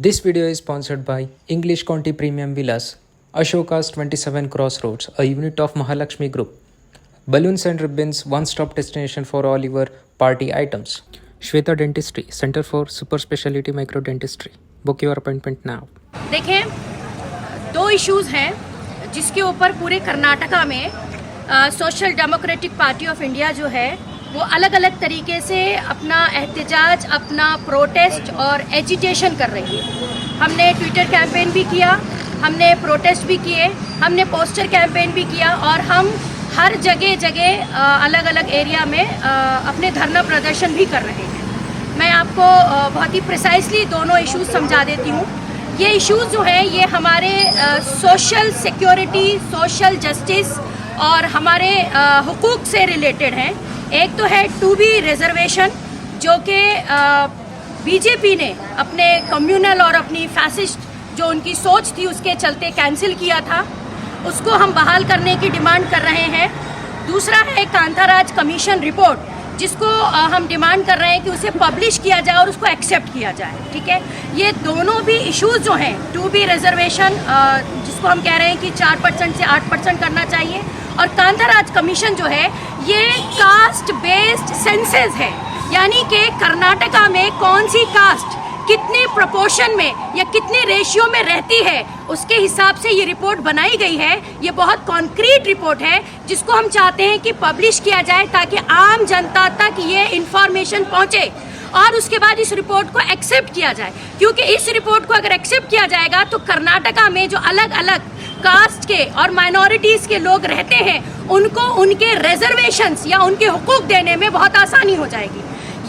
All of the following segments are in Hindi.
This video is sponsored by English County Premium Villas, Ashoka's 27 Crossroads, a unit of Mahalakshmi Group. Balloons and ribbons, one-stop destination for all your party items. Shweta Dentistry, Center for Super Speciality Micro Dentistry. Book your appointment now. देखें, दो इश्यूज हैं जिसके ऊपर पूरे कर्नाटका में social democratic party of India जो है वो अलग अलग तरीके से अपना एहतजाज, अपना प्रोटेस्ट और एजिटेशन कर रही है। हमने ट्विटर कैंपेन भी किया, हमने प्रोटेस्ट भी किए, हमने पोस्टर कैंपेन भी किया और हम हर जगह जगह अलग अलग एरिया में अपने धरना प्रदर्शन भी कर रहे हैं। मैं आपको बहुत ही प्रिसाइसली दोनों इश्यूज समझा देती हूँ। ये इश्यूज जो हैं ये हमारे सोशल सिक्योरिटी, सोशल जस्टिस और हमारे हुकूक से रिलेटेड हैं। एक तो है 2B रिजर्वेशन जो कि बीजेपी ने अपने कम्युनल और अपनी फैसिस्ट जो उनकी सोच थी उसके चलते कैंसिल किया था, उसको हम बहाल करने की डिमांड कर रहे हैं। दूसरा है कांताराज कमीशन रिपोर्ट जिसको हम डिमांड कर रहे हैं कि उसे पब्लिश किया जाए और उसको एक्सेप्ट किया जाए। ठीक है, ये दोनों भी इश्यूज जो हैं 2B रिजर्वेशन जिसको हम कह रहे हैं कि 4% से 8% करना चाहिए और कांताराज कमीशन जो है ये कास्ट बेस्ड सेंसस है, यानी कि कर्नाटका में कौन सी कास्ट कितने प्रोपोर्शन में या कितने रेशियो में रहती है उसके हिसाब से ये रिपोर्ट बनाई गई है। ये बहुत कॉन्क्रीट रिपोर्ट है जिसको हम चाहते हैं कि पब्लिश किया जाए ताकि आम जनता तक ये इंफॉर्मेशन पहुंचे और उसके बाद इस रिपोर्ट को एक्सेप्ट किया जाए, क्योंकि इस रिपोर्ट को अगर एक्सेप्ट किया जाएगा तो कर्नाटका में जो अलग अलग कास्ट के और माइनॉरिटीज़ के लोग रहते हैं उनको उनके रिजर्वेशंस या उनके हुकूक देने में बहुत आसानी हो जाएगी।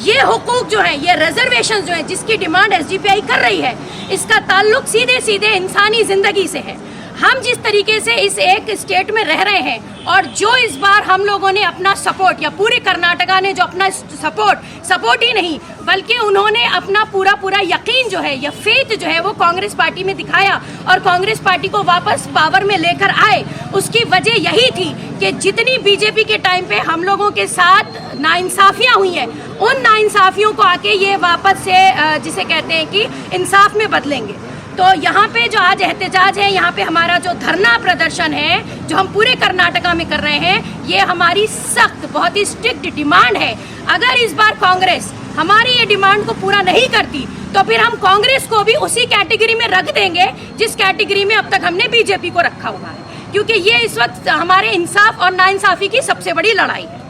ये हुकूक जो है, ये रिजर्वेशंस जो है जिसकी डिमांड एसडीपीआई कर रही है, इसका ताल्लुक सीधे सीधे इंसानी ज़िंदगी से है। हम जिस तरीके से इस एक स्टेट में रह रहे हैं और जो इस बार हम लोगों ने अपना सपोर्ट या पूरे कर्नाटका ने जो अपना सपोर्ट ही नहीं बल्कि उन्होंने अपना पूरा यकीन जो है या फेथ जो है वो कांग्रेस पार्टी में दिखाया और कांग्रेस पार्टी को वापस पावर में लेकर आए, उसकी वजह यही थी कि जितनी बीजेपी के टाइम पे हम लोगों के साथ नाइंसाफियाँ हुई हैं उन नाइंसाफियों को आके ये वापस से जिसे कहते हैं कि इंसाफ में बदलेंगे। तो यहाँ पे जो आज एहतजाज है, यहाँ पे हमारा जो धरना प्रदर्शन है जो हम पूरे कर्नाटका में कर रहे हैं, ये हमारी सख्त बहुत ही स्ट्रिक्ट डिमांड है। अगर इस बार कांग्रेस हमारी ये डिमांड को पूरा नहीं करती तो फिर हम कांग्रेस को भी उसी कैटेगरी में रख देंगे जिस कैटेगरी में अब तक हमने बीजेपी को रखा हुआ है, क्योंकि ये इस वक्त हमारे इंसाफ और नाइंसाफी की सबसे बड़ी लड़ाई है।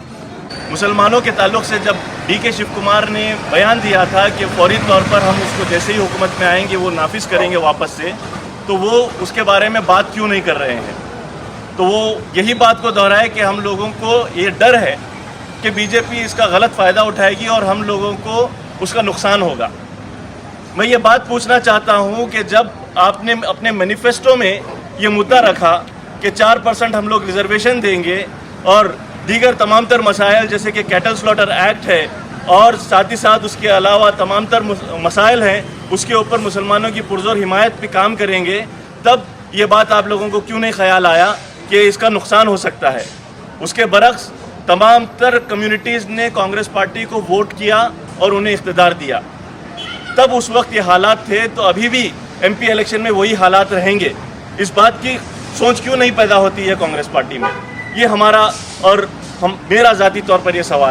मुसलमानों के ताल्लुक से जब डीके शिव कुमार ने बयान दिया था कि फौरी तौर पर हम उसको जैसे ही हुकूमत में आएंगे वो नाफिज करेंगे वापस से, तो वो उसके बारे में बात क्यों नहीं कर रहे हैं? तो वो यही बात को दोहराए कि हम लोगों को ये डर है कि बीजेपी इसका गलत फ़ायदा उठाएगी और हम लोगों को उसका नुकसान होगा। मैं ये बात पूछना चाहता हूँ कि जब आपने अपने मैनिफेस्टो में ये मुद्दा रखा कि 4% हम लोग रिजर्वेशन देंगे और दीगर तमाम तर मसाइल जैसे कि कैटल स्लॉटर एक्ट है और साथ ही साथ उसके अलावा तमाम तर मसाइल हैं उसके ऊपर मुसलमानों की पुरजोर हिमायत पे काम करेंगे, तब ये बात आप लोगों को क्यों नहीं ख्याल आया कि इसका नुकसान हो सकता है? उसके बरक्स तमाम तर कम्युनिटीज़ ने कांग्रेस पार्टी को वोट किया और उन्हें इख्तिदार दिया। तब उस वक्त ये हालात थे, तो अभी भी MP इलेक्शन में वही हालात रहेंगे। इस बात की सोच क्यों नहीं पैदा होती है कांग्रेस पार्टी में? ये हमारा और मेरा ज़ाती तौर पर ये सवाल है।